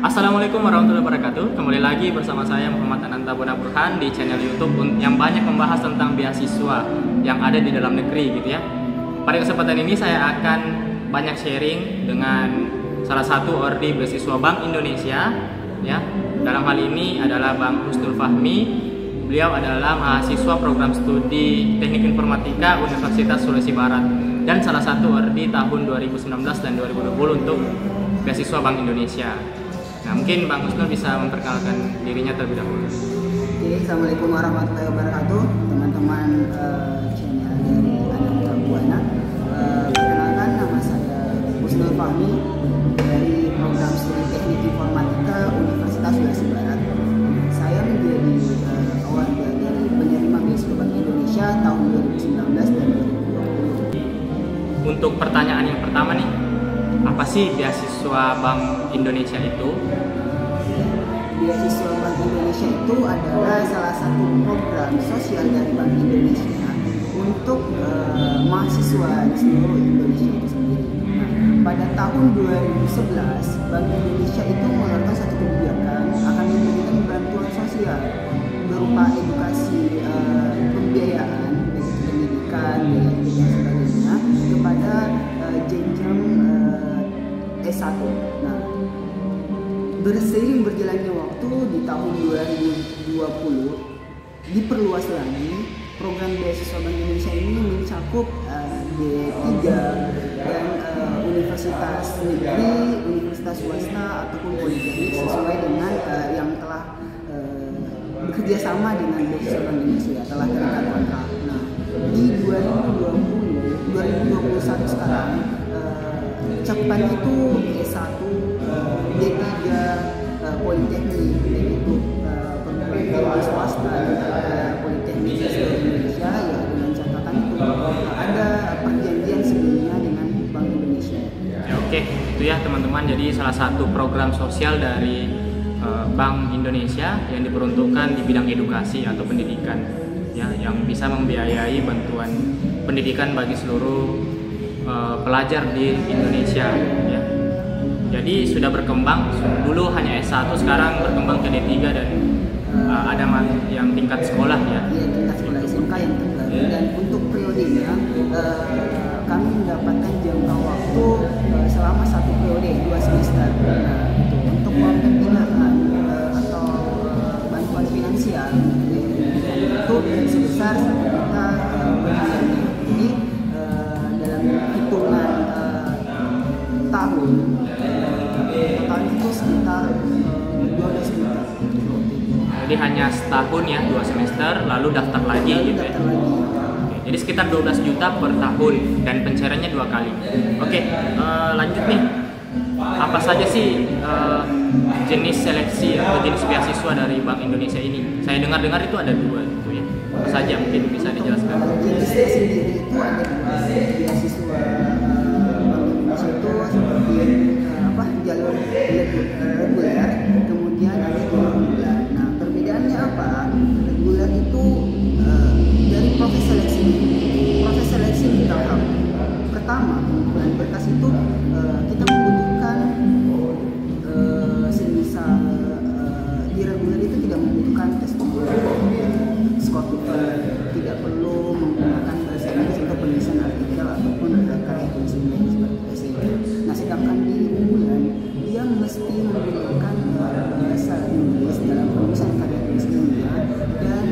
Assalamualaikum warahmatullahi wabarakatuh. Kembali lagi bersama saya Muhammad Ananta Bona Burhan di channel YouTube yang banyak membahas tentang beasiswa yang ada di dalam negeri gitu ya. Pada kesempatan ini saya akan banyak sharing dengan salah satu ordi beasiswa Bank Indonesia ya. Dalam hal ini adalah Bang Husnul Fahmi. Beliau adalah mahasiswa program studi Teknik Informatika Universitas Sulawesi Barat dan salah satu ordi tahun 2019 dan 2020 untuk beasiswa Bank Indonesia. Nah, mungkin Bang Husnul bisa memperkenalkan dirinya terlebih dahulu. Oke, Assalamualaikum warahmatullahi wabarakatuh, teman-teman channel dari Ananta Buana. Perkenalkan, nama saya Husnul Fahmi dari program studi Teknik Informatika Universitas Sulawesi Barat. Saya menjadi warga dari penerima beasiswa Bank Indonesia tahun 2019 dan 2020. Untuk pertanyaan yang pertama nih, apa sih beasiswa Bank Indonesia itu? Beasiswa Bank Indonesia itu adalah salah satu program sosial dari Bank Indonesia untuk mahasiswa di seluruh Indonesia itu sendiri. Nah, pada tahun 2011, Bank Indonesia itu mengeluarkan satu kebijakan akan memberikan bantuan sosial berupa edukasi, pembiayaan, pendidikan, dan sebagainya kepada jenjang S1. Nah, berseiring berjalannya waktu di tahun 2020 diperluas lagi program beasiswa Bank Indonesia ini mencakup D3 dan universitas negeri, universitas swasta ataupun politeknik sesuai dengan yang telah bekerja sama dengan beasiswa Bank Indonesia telah terikat kontrak. Nah, di 2021 sekarang cakupan itu S1, D3, politeknik, yaitu perguruan swasta, politeknik di seluruh Indonesia, ya dengan catatan itu ada perjanjian sebelumnya dengan Bank Indonesia. Ya, oke, itu ya teman-teman. Jadi salah satu program sosial dari Bank Indonesia yang diperuntukkan di bidang edukasi atau pendidikan, ya, yang bisa membiayai bantuan pendidikan bagi seluruh pelajar di Indonesia ya. Jadi sudah berkembang, dulu hanya S1, sekarang berkembang ke D3 dan ada yang tingkat sekolah ya. Iya, tingkat sekolah SMK yang terbaru. Dan untuk periodenya kami mendapatkan jangka waktu selama 1 periode 2 semester. Nah, itu untuk uang pembinaan atau bantuan finansial itu sebesar 1 juta per bulannya. Jadi dalam hitungan tahun total itu sekitar 12 juta. Jadi hanya setahun ya, 2 semester, lalu daftar lagi gitu ya. Oke, jadi sekitar 12 juta per tahun dan pencairannya 2 kali. Oke, lanjut nih. Apa saja sih jenis seleksi atau jenis beasiswa dari Bank Indonesia ini? Saya dengar-dengar itu ada 2 gitu ya. Apa saja mungkin bisa dijelaskan? Jenisnya sendiri itu ada 2 beasiswa Bank Indonesia itu seperti jalur reguler, kemudian ada jalur reguler. Nah, perbedaannya apa? Reguler itu dari proses seleksi. Proses seleksi di tahap pertama pengumpulan berkas itu kita membutuhkan semisal di reguler itu tidak membutuhkan tes skor tidak perlu menggunakan bahasa Inggris untuk penulisan artikel ataupun karya tulis seperti essay. Nah, sedangkan di unggulan dia mesti menggunakan bahasa Inggris dalam penulisan karya tulisnya dan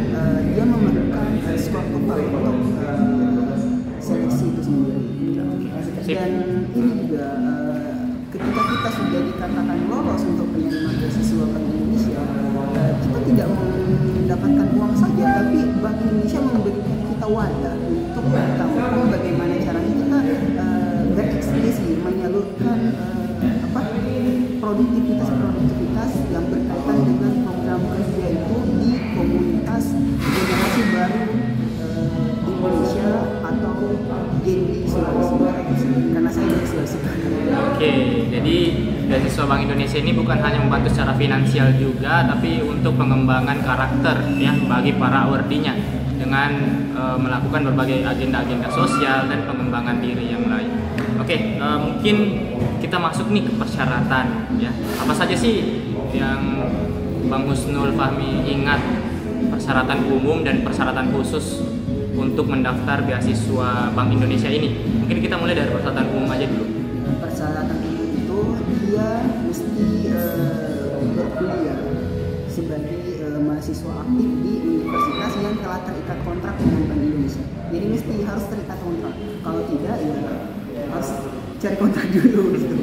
dia memerlukan skor total untuk seleksi itu sendiri. Dan ini juga ketika kita sudah dikatakan lolos untuk penerima beasiswa Bank Indonesia, kita tidak mendapatkan uang saja, tapi Bank Indonesia memberikan kita wadah untuk mengetahui bagaimana caranya kita berekspresi, menyalurkan produktivitas yang berkaitan dengan program kerja itu di komunitas generasi baru Indonesia atau Gen Z Sulawesi Barat, karena saya dari Sulawesi Barat. Oke, jadi beasiswa Bank Indonesia ini bukan hanya membantu secara finansial juga, tapi untuk pengembangan karakter ya bagi para awardinya dengan melakukan berbagai agenda-agenda sosial dan pengembangan diri yang lain. Oke, mungkin kita masuk nih ke persyaratan ya. Apa saja sih yang Bang Husnul Fahmi ingat persyaratan umum dan persyaratan khusus untuk mendaftar beasiswa Bank Indonesia ini? Mungkin kita mulai dari persyaratan umum aja dulu. Persyaratan umum itu dia mesti berkuliah sebagai mahasiswa aktif di universitas yang telah terikat kontrak dengan Bank Indonesia. Jadi mesti harus terikat kontrak. Kalau tidak ya harus cari kontrak dulu gitu.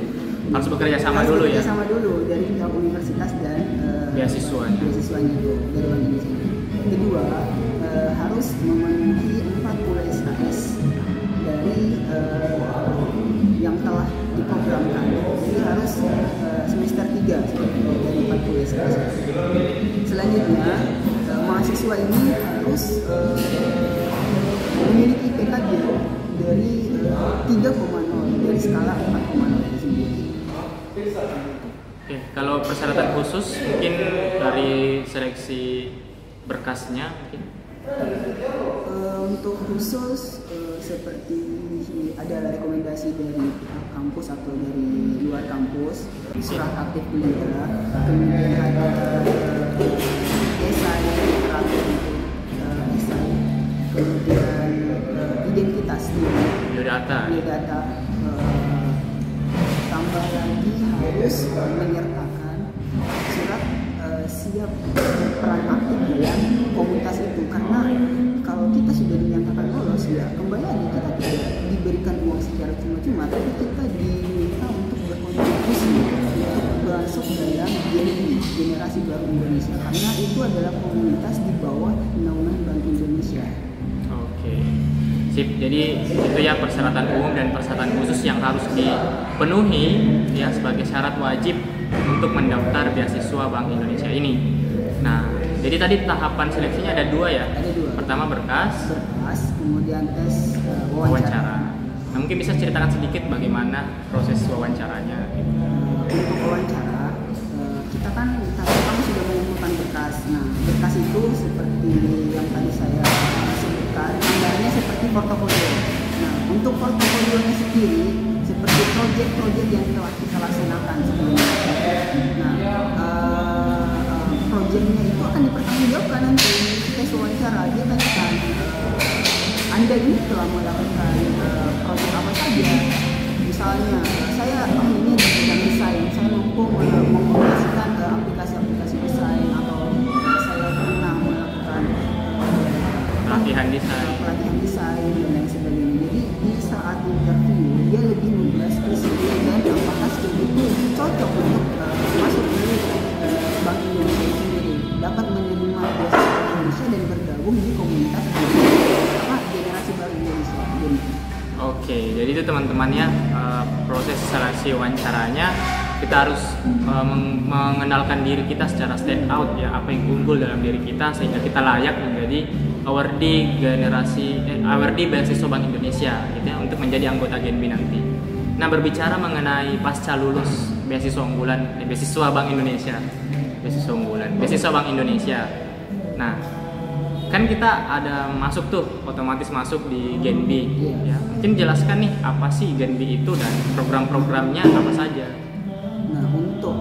Harus bekerja sama dulu ya. Bekerja sama dulu dari pihak universitas dan beasiswanya itu dari Bank Indonesia. Kedua, harus memenuhi 40 SKS dari yang telah diprogramkan. Jadi harus semester 3 dari 40 SKS. Selanjutnya, mahasiswa ini harus memiliki IPK dari 3,0 dari skala 4,0 itu sendiri. Oke, kalau persyaratan khusus mungkin dari seleksi berkasnya mungkin. Untuk khusus seperti ada rekomendasi dari kampus atau dari luar kampus, surat aktif kuliah, kemudian ada esai, kemudian identitas biodata, tambah lagi harus menyertakan surat siap peran aktif dalam komunitas itu, karena kalau kita sudah dinyatakan lolos ya kembali lagi kita tidak diberikan uang secara cuma-cuma, tapi kita diminta untuk berkontribusi untuk masuk dalam generasi baru Indonesia, karena itu adalah komunitas di bawah naungan Bank Indonesia. Oke, sip. Jadi itu ya persyaratan umum dan persyaratan khusus yang harus dipenuhi ya sebagai syarat wajib untuk mendaftar beasiswa Bank Indonesia ini. Nah, jadi tadi tahapan seleksinya ada dua ya. Ada dua. Pertama berkas, kemudian tes wawancara. Nah, mungkin bisa ceritakan sedikit bagaimana proses wawancaranya? Untuk wawancara, kita kan pertama sudah mengumpulkan berkas. Nah, berkas itu seperti yang tadi saya sebutkan, gambarnya seperti portofolio. Nah, untuk portofolionya sendiri seperti proyek-proyek yang telah kita laksanakan sebelumnya. Nah, proyeknya itu akan dipertanggungjawabkan nanti di tes wawancara. Dia tanyakan, Anda ini telah melakukan proyek apa saja? Misalnya, saya ahlinya di bidang desain, saya mampu mengkomunikasikan aplikasi-aplikasi desain, atau saya pernah melakukan pelatihan desain dan lain sebagainya. Jadi di saat interview dia lebih membahas skill dan apakah skill itu cocok untuk masuk di Bank Indonesia sendiri, dapat menerima beasiswa Indonesia dan bergabung di komunitas generasi baru Indonesia. Oke, jadi itu teman-teman ya, proses seleksi wawancaranya kita harus mengenalkan diri kita secara stand out ya, apa yang unggul dalam diri kita sehingga kita layak menjadi awardee beasiswa Bank Indonesia gitu ya, untuk menjadi anggota Genbi nanti. Nah, berbicara mengenai pasca lulus beasiswa unggulan, beasiswa Bank Indonesia, beasiswa Bank Indonesia. Nah, kan kita ada otomatis masuk di Genbi ya. Mungkin jelaskan nih apa sih Genbi itu dan program-programnya apa saja. Nah, untuk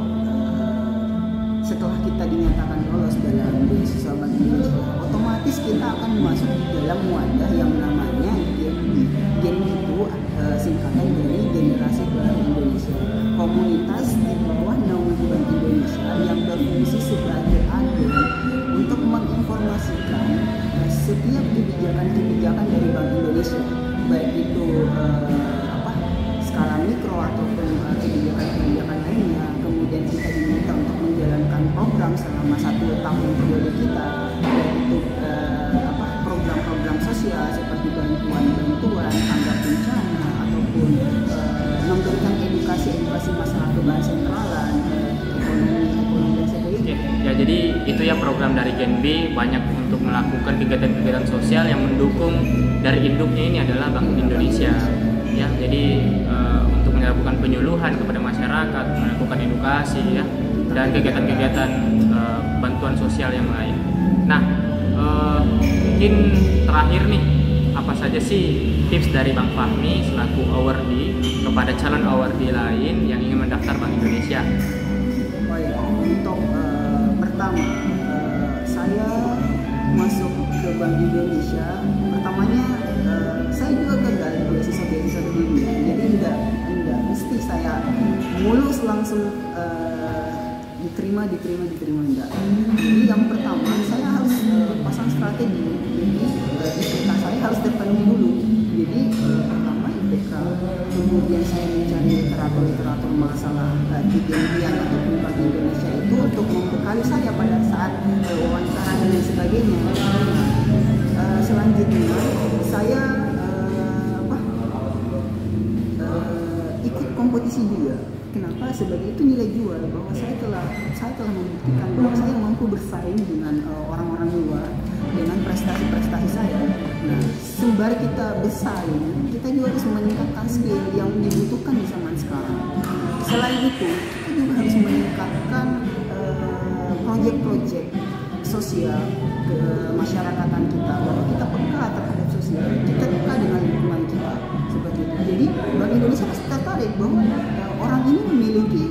setelah kita dinyatakan lolos dalam beasiswa Bank Indonesia, otomatis kita akan masuk di dalam wadah yang namanya Genbi. Genbi itu singkatan dari Generasi Baru Indonesia, komunitas di bawah naungan Bank Indonesia yang berfungsi sebagai agen untuk menginformasikan setiap kebijakan dari Bank Indonesia, baik itu skala mikro ataupun kebijakan lainnya. Kemudian kita diminta untuk menjalankan program selama 1 tahun periode kita, baik itu program-program sosial seperti bantuan tanggap bencana ataupun memberikan edukasi masalah kebangsaan sentralan, ekonomi dan sebagainya. Ya, jadi itu ya program dari Genbi, banyak untuk melakukan kegiatan-kegiatan sosial yang mendukung dari induknya ini adalah Bank Indonesia. Ya, jadi untuk melakukan penyuluhan kepada masyarakat, melakukan edukasi ya, dan kegiatan-kegiatan bantuan sosial yang lain. Nah, mungkin terakhir nih, apa saja sih tips dari Bang Fahmi selaku awardee kepada calon awardee lain yang ingin mendaftar Bank Indonesia? Oh ya, untuk pertama saya masuk ke Bank Indonesia, pertamanya saya juga gagal di beasiswa sebelumnya, jadi enggak mesti saya mulus langsung diterima enggak. Jadi yang pertama saya harus pasang strategi, jadi IPK saya harus terpenuhi dulu. Jadi pertama IPK, kemudian saya mencari literatur masalah kegendian ataupun Bank Indonesia itu untuk membekali saya pada saat wawancara dan lain sebagainya. Selanjutnya saya ikut kompetisi juga. Kenapa? Sebagai itu nilai jual bahwa saya telah membuktikan bahwa saya mampu bersaing dengan orang-orang luar dengan prestasi-prestasi saya. Nah, sembari kita bersaing, kita juga harus meningkatkan skill yang dibutuhkan di zaman sekarang. Selain itu, kita juga harus meningkatkan proyek-proyek sosial ke masyarakatan kita, bahwa kita peka terhadap sosial, kita peka dengan lingkungan kita seperti itu. Jadi Bank Indonesia pasti tertarik bahwa orang ini memiliki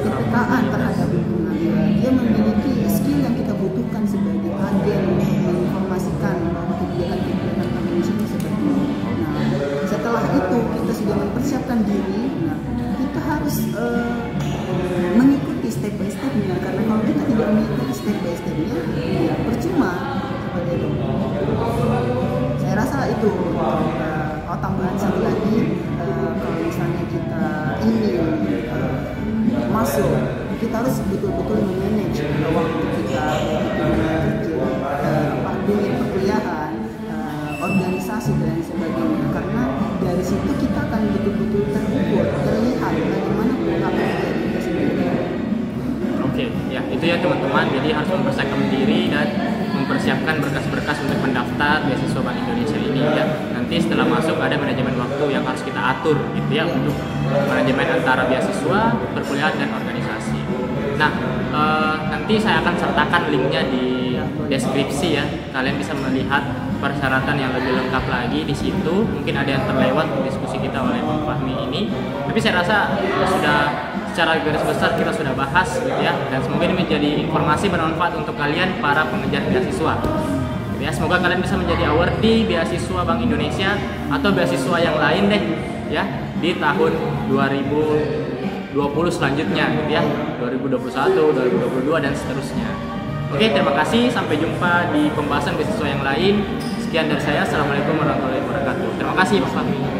kepekaan terhadap lingkungan, dia memiliki skill yang kita butuhkan sebagai agen untuk menginformasikan bahwa kegiatan-kegiatan Bank Indonesia ini seperti ini. Nah, setelah itu kita sudah mempersiapkan diri. Nah, kita harus mengikuti step by stepnya, karena kalau kita tidak mengikuti step by stepnya, ya percuma seperti itu. Saya rasa itu tambahan satu lagi, kalau misalnya kita ingin masuk, kita harus betul-betul memanage waktu kita, kerja, dunia perkuliahan, organisasi dan sebagainya, karena dari situ kita akan betul-betul terukur, terlihat bagaimana pengabdian kita sendiri. Oke, ya itu ya teman-teman. Jadi harus mempersiapkan diri dan mempersiapkan berkas-berkas untuk mendaftar beasiswa Bank Indonesia ini ya. Nanti setelah masuk ada manajemen waktu yang harus kita atur gitu ya, untuk manajemen antara beasiswa, perkuliahan dan organisasi. Nah, nanti saya akan sertakan linknya di deskripsi ya. Kalian bisa melihat persyaratan yang lebih lengkap lagi di situ. Mungkin ada yang terlewat diskusi kita oleh Bang Fahmi ini, tapi saya rasa sudah secara garis besar kita sudah bahas gitu ya, dan semoga ini menjadi informasi bermanfaat untuk kalian para pengejar beasiswa gitu ya. Semoga kalian bisa menjadi awardee beasiswa Bank Indonesia atau beasiswa yang lain deh ya di tahun 2020 selanjutnya gitu ya, 2021, 2022 dan seterusnya. Oke, terima kasih, sampai jumpa di pembahasan beasiswa yang lain. Sekian dari saya, assalamualaikum warahmatullahi wabarakatuh. Terima kasih Mas Fahmi.